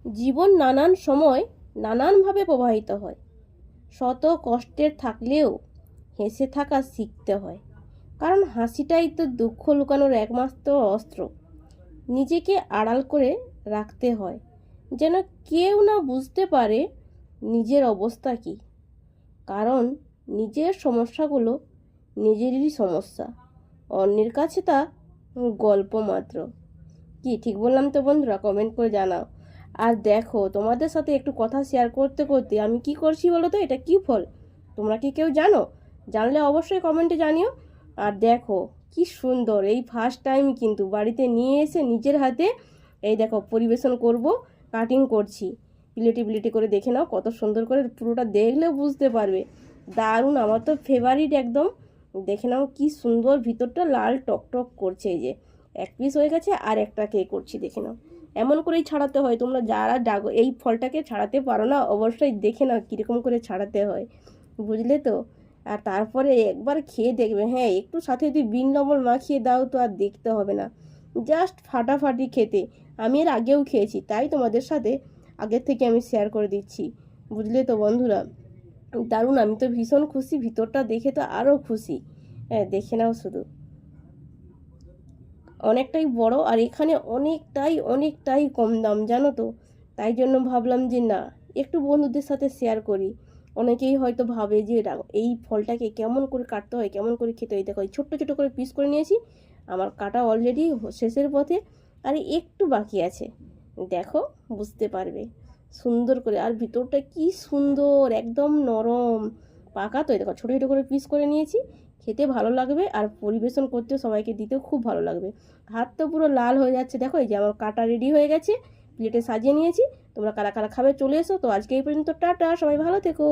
জীবন নানান সময় নানানভাবে প্রবাহিত হয়। শত কষ্টের থাকলেও হেসে থাকা শিখতে হয়, কারণ হাসিটাই তো দুঃখ লুকানোর একমাত্র অস্ত্র। নিজেকে আড়াল করে রাখতে হয়, যেন কেউ না বুঝতে পারে নিজের অবস্থা কী। কারণ নিজের সমস্যাগুলো নিজেরই সমস্যা, অন্যের কাছে তা গল্প মাত্র। কি ঠিক বললাম তো বন্ধুরা? কমেন্ট করে জানাও। আর দেখো, তোমাদের সাথে একটু কথা শেয়ার করতে করতে আমি কি করছি বলো তো? এটা কি ফল তোমরা কি কেউ জানো? জানলে অবশ্যই কমেন্টে জানিও। আর দেখো কি সুন্দর, এই ফার্স্ট টাইম কিন্তু বাড়িতে নিয়ে এসে নিজের হাতে এই দেখো পরিবেশন করব, কাটিং করছি। প্লেটে করে দেখে নাও কত সুন্দর করে, পুরোটা দেখলেও বুঝতে পারবে। দারুণ, আমার তো ফেভারিট একদম। দেখে নাও কি সুন্দর, ভিতরটা লাল টকটক করছে। এই যে এক পিস হয়ে গেছে, আর একটা কে করছি দেখে নাও। এমন করেই ছাড়াতে হয়। তোমরা যারা এই ফলটাকে ছাড়াতে পারো না, অবশ্যই দেখে নাও কীরকম করে ছাড়াতে হয়, বুঝলে তো? আর তারপরে একবার খেয়ে দেখবে, হ্যাঁ একটু সাথে যদি বিন লবণ মাখিয়ে দাও তো আর দেখতে হবে না, জাস্ট ফাটাফাটি খেতে। আমি এর আগেও খেয়েছি, তাই তোমাদের সাথে আগের থেকে আমি শেয়ার করে দিচ্ছি, বুঝলে তো বন্ধুরা? দারুণ, আমি তো ভীষণ খুশি, ভিতরটা দেখে তো আরও খুশি। হ্যাঁ দেখে নাও শুধু, অনেকটাই বড়, আর এখানে অনেকটাই কম দাম, জানো তো? তাই জন্য ভাবলাম যে না, একটু বন্ধুদের সাথে শেয়ার করি। অনেকেই হয়তো ভাবে যে এই ফলটাকে কেমন করে কাটতে হয়, কেমন করে খেতে হয়। দেখো ছোট্ট ছোট করে পিস করে নিয়েছি, আমার কাটা অলরেডি শেষের পথে, আর একটু বাকি আছে। দেখো বুঝতে পারবে সুন্দর করে। আর ভিতরটা কি সুন্দর, একদম নরম পাকা। তো দেখো ছোটো ছোটো করে পিস করে নিয়েছি, খেতে ভালো লাগবে, আর পরিবেশন করতে সবাইকে দিতেও খুব ভালো লাগবে। হাত তো পুরো লাল হয়ে যাচ্ছে। দেখো এই যে আমার কাটা রেডি হয়ে গেছে, প্লেটে সাজিয়ে নিয়েছি। তোমরা কারা কারা খাবে চলে এসো। তো আজকে এই পর্যন্ত, টাটা, সবাই ভালো থেকো।